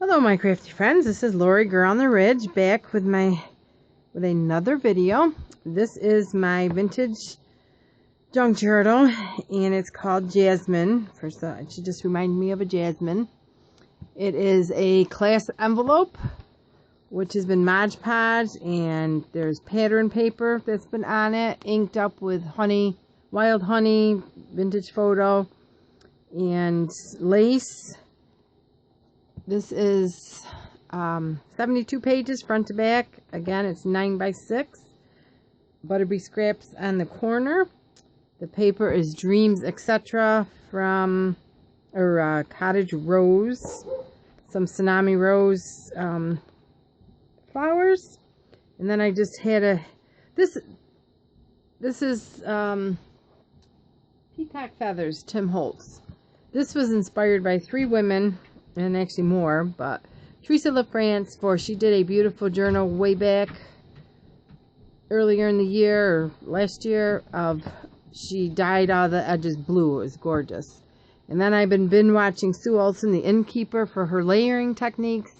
Hello my crafty friends, this is Lori Girl on the Ridge back with another video. This is my vintage junk journal and it's called Jasmine. First it should just remind me of a jasmine. It is a class envelope which has been Mod Podge, and there's pattern paper that's been on it, inked up with honey, wild honey, vintage photo, and lace. This is 72 pages front to back. Again, it's 9x6. Butterbee scraps on the corner. The paper is Dreams Etc. from Cottage Rose. Some Tsunami Rose flowers. And then I just had this is Peacock Feathers, Tim Holtz. This was inspired by 3 women, and actually more, but Teresa LaFrance, she did a beautiful journal way back earlier in the year or last year she dyed all the edges blue. It was gorgeous. And then I've been watching Sue Olson, the Innkeeper, for her layering techniques.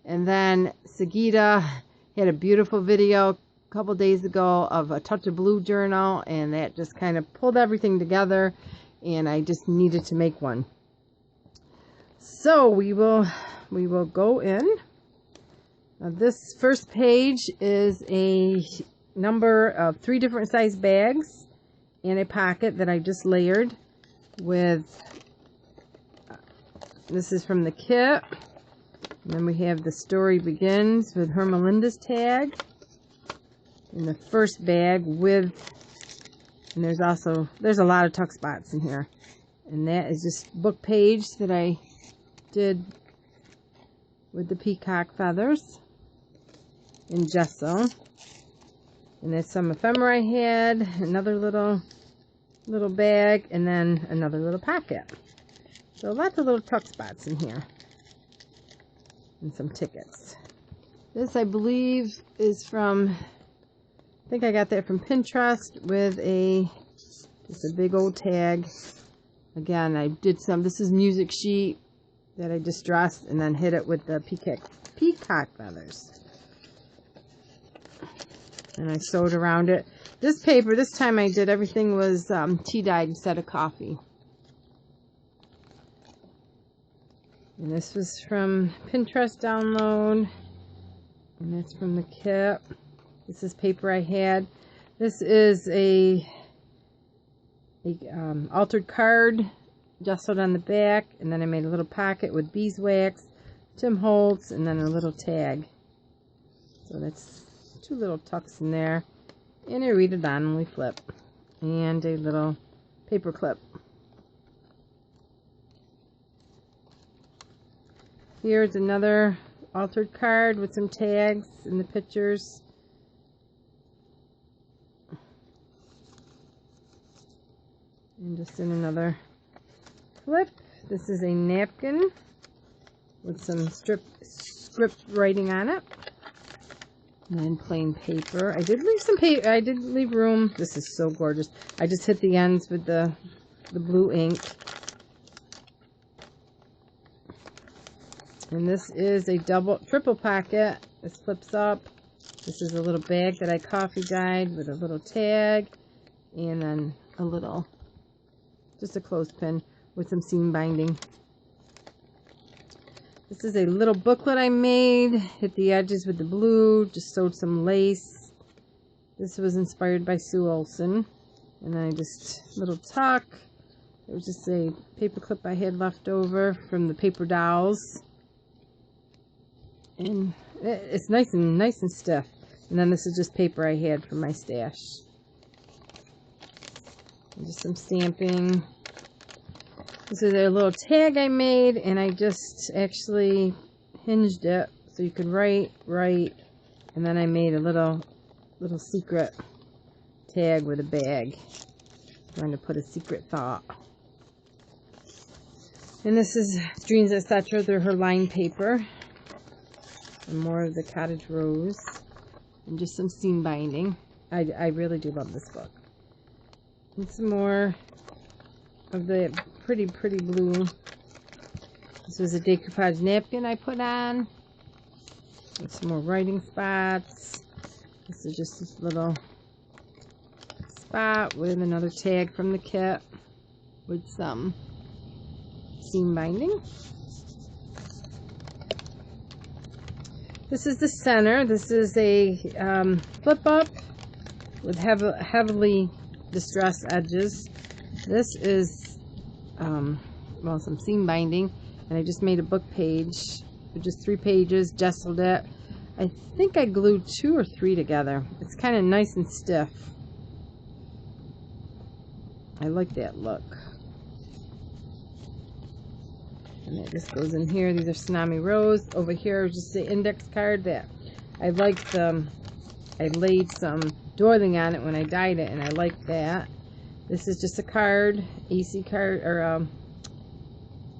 And then Sagita had a beautiful video a couple days ago of a Touch of Blue journal, and that just kind of pulled everything together, and I just needed to make one. So we will go in. Now this first page is a number of 3 different size bags and a pocket that I just layered with. This is from the kit. And then we have The Story Begins with Her Melinda's tag. In the first bag with, and there's a lot of tuck spots in here. And that is just book page that I did with the peacock feathers in gesso. And there's some ephemera I had, another little bag, and then another little pocket. So lots of little tuck spots in here. And some tickets. This, I believe, is from, I think I got that from Pinterest with just a big old tag. Again, I did this is music sheet that I distressed and then hit it with the peacock feathers. And I sewed around it. This paper, this time I did everything was tea dyed instead of coffee. And this was from Pinterest download. And that's from the kit. This is paper I had. This is a altered card, gessoed on the back, and then I made a little pocket with beeswax, Tim Holtz, and then a little tag. So that's 2 little tucks in there, and a read it on when we flip, and a little paper clip. Here's another altered card with some tags and the pictures. And just in another flip, this is a napkin with some script writing on it. And then plain paper. I did leave some paper. I did leave room. This is so gorgeous. I just hit the ends with the blue ink. And this is a triple pocket. This flips up. This is a little bag that I coffee dyed with a little tag, and then just a clothespin with some seam binding. This is a little booklet I made. Hit the edges with the blue. Just sewed some lace. This was inspired by Sue Olson. And then I just little tuck. It was just a paper clip I had left over from the paper dolls. And it's nice and stiff. And then this is just paper I had from my stash. And just some stamping. This is a little tag I made, and I just actually hinged it so you could write, and then I made a little secret tag with a bag. I'm going to put a secret thought. And this is Dreams Etc. They're her line paper. And more of the Cottage Rose. And just some seam binding. I really do love this book. And some more of the pretty blue This was a decoupage napkin I put on. With some more writing spots. This is just this little spot with another tag from the kit with some seam binding. This is the center. This is a flip up with heavily distressed edges. This is well, some seam binding, and I just made a book page with just 3 pages, gessled it. I think I glued 2 or 3 together. It's kind of nice and stiff. I like that look. And that just goes in here. These are Tsunami Rose. Over here is just the index card that I liked. I laid some doiling on it when I dyed it, and I like that. This is just a card, AC card, or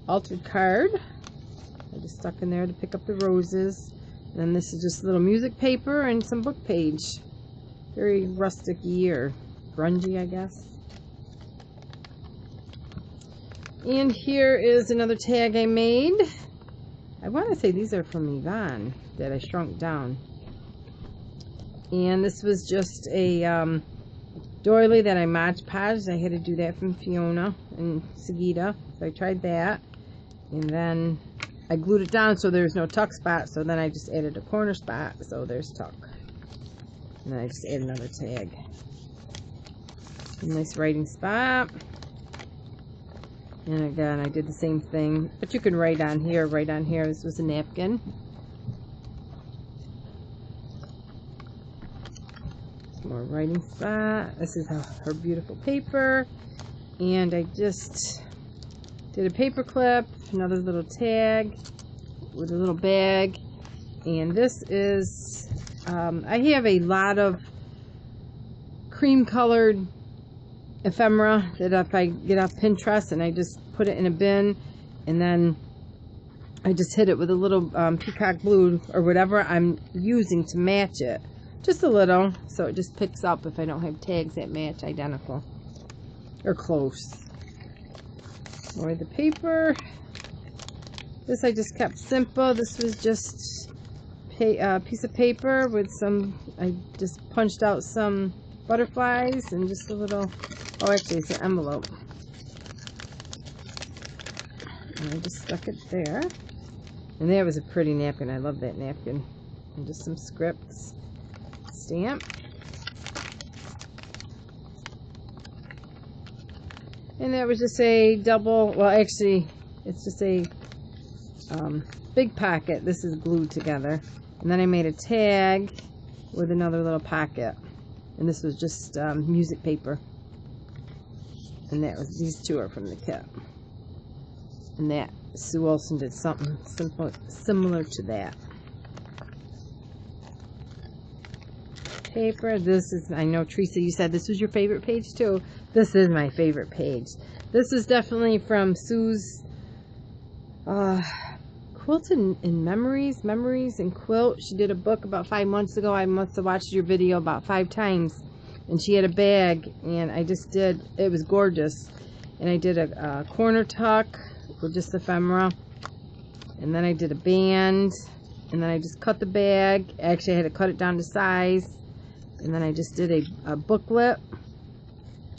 altered card. I just stuck in there to pick up the roses. And then this is just a little music paper and some book page. Very rustic-y or grungy, I guess. And here is another tag I made. I want to say these are from Yvonne that I shrunk down. And this was just a doily that I Mod Podged. I had to do that from Fiona and Sagita. So I tried that. And then I glued it down so there's no tuck spot. So then I just added a corner spot. So there's tuck. And then I just added another tag. A nice writing spot. And again, I did the same thing, but you can write on here, This was a napkin. Some more writing spot. This is her beautiful paper. And I just did a paper clip, another little tag with a little bag. And this is, I have a lot of cream colored ephemera that if I get off Pinterest and I just put it in a bin, and then I just hit it with a little peacock blue or whatever I'm using to match it, just a little, so it just picks up if I don't have tags that match identical or close. More of the paper. This I just kept simple. This was just a piece of paper with some, I just punched out some butterflies and just a little, oh actually it's an envelope, and I just stuck it there. And that was a pretty napkin. I love that napkin. And just some scripts, stamp, and that was just a double, well actually it's just a big pocket. This is glued together, and then I made a tag with another little pocket. And this was just music paper. And that was, these 2 are from the kit. And that, Sue Olson did something simple, similar to that. Paper, this is, I know Teresa, you said this was your favorite page too. This is my favorite page. This is definitely from Sue's Quilt and Memories and Quilt. She did a book about 5 months ago. I must have watched your video about 5 times. And she had a bag, and I just did, it was gorgeous. And I did a corner tuck with just ephemera. And then I did a band. And then I just cut the bag. Actually, I had to cut it down to size. And then I just did a booklet.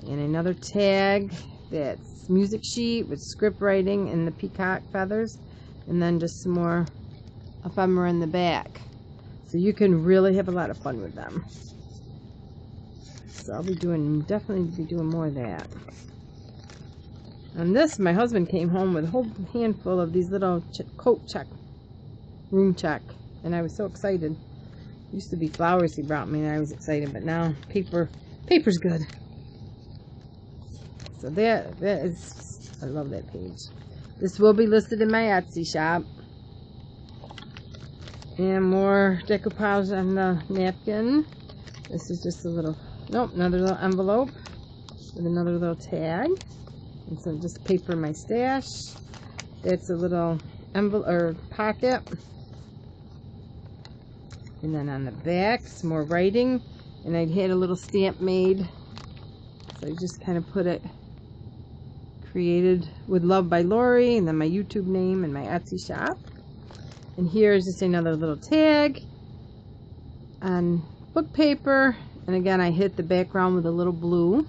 And another tag that's music sheet with script writing and the peacock feathers. And then just some more ephemera in the back. So you can really have a lot of fun with them. So I'll be definitely be doing more of that. And this, my husband came home with a whole handful of these little coat check, room check. And I was so excited. Used to be flowers he brought me and I was excited, but now paper's good. So that is, I love that page. This will be listed in my Etsy shop. And more decoupage on the napkin. This is just a little, nope, another little envelope with another little tag. And some just paper in my stash. That's a little envelope or pocket. And then on the back, some more writing. And I had a little stamp made. So I just kind of put it, created with love by Lori, and then my YouTube name and my Etsy shop. And here's just another little tag on book paper, and again I hit the background with a little blue.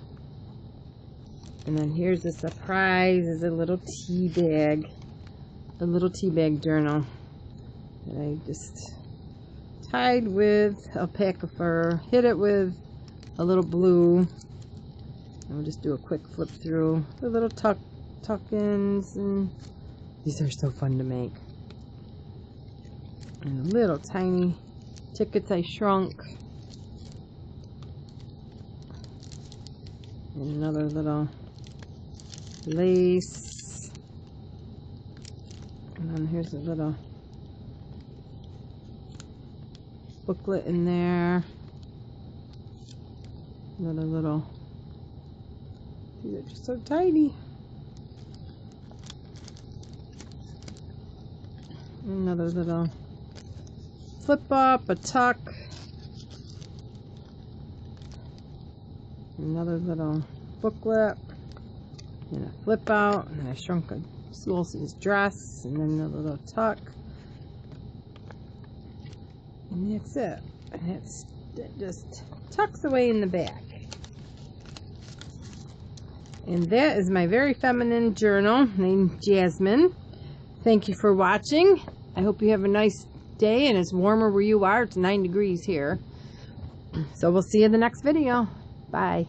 And then here's a surprise, is a little tea bag, journal that I just tied with alpaca fur, hit it with a little blue, and we'll just do a quick flip through the little tuck-ins, and these are so fun to make. And little tiny tickets I shrunk, and another little lace, and then here's a little booklet in there, another little, these are just so tiny, another little flip up, a tuck, another little booklet, and a flip out, and then I shrunk a Wilson's dress, and then a little tuck, and that's it. And it just tucks away in the back. And that is my very feminine journal named Jasmine. Thank you for watching. I hope you have a nice day, and it's warmer where you are. It's 9 degrees here. So we'll see you in the next video. Bye.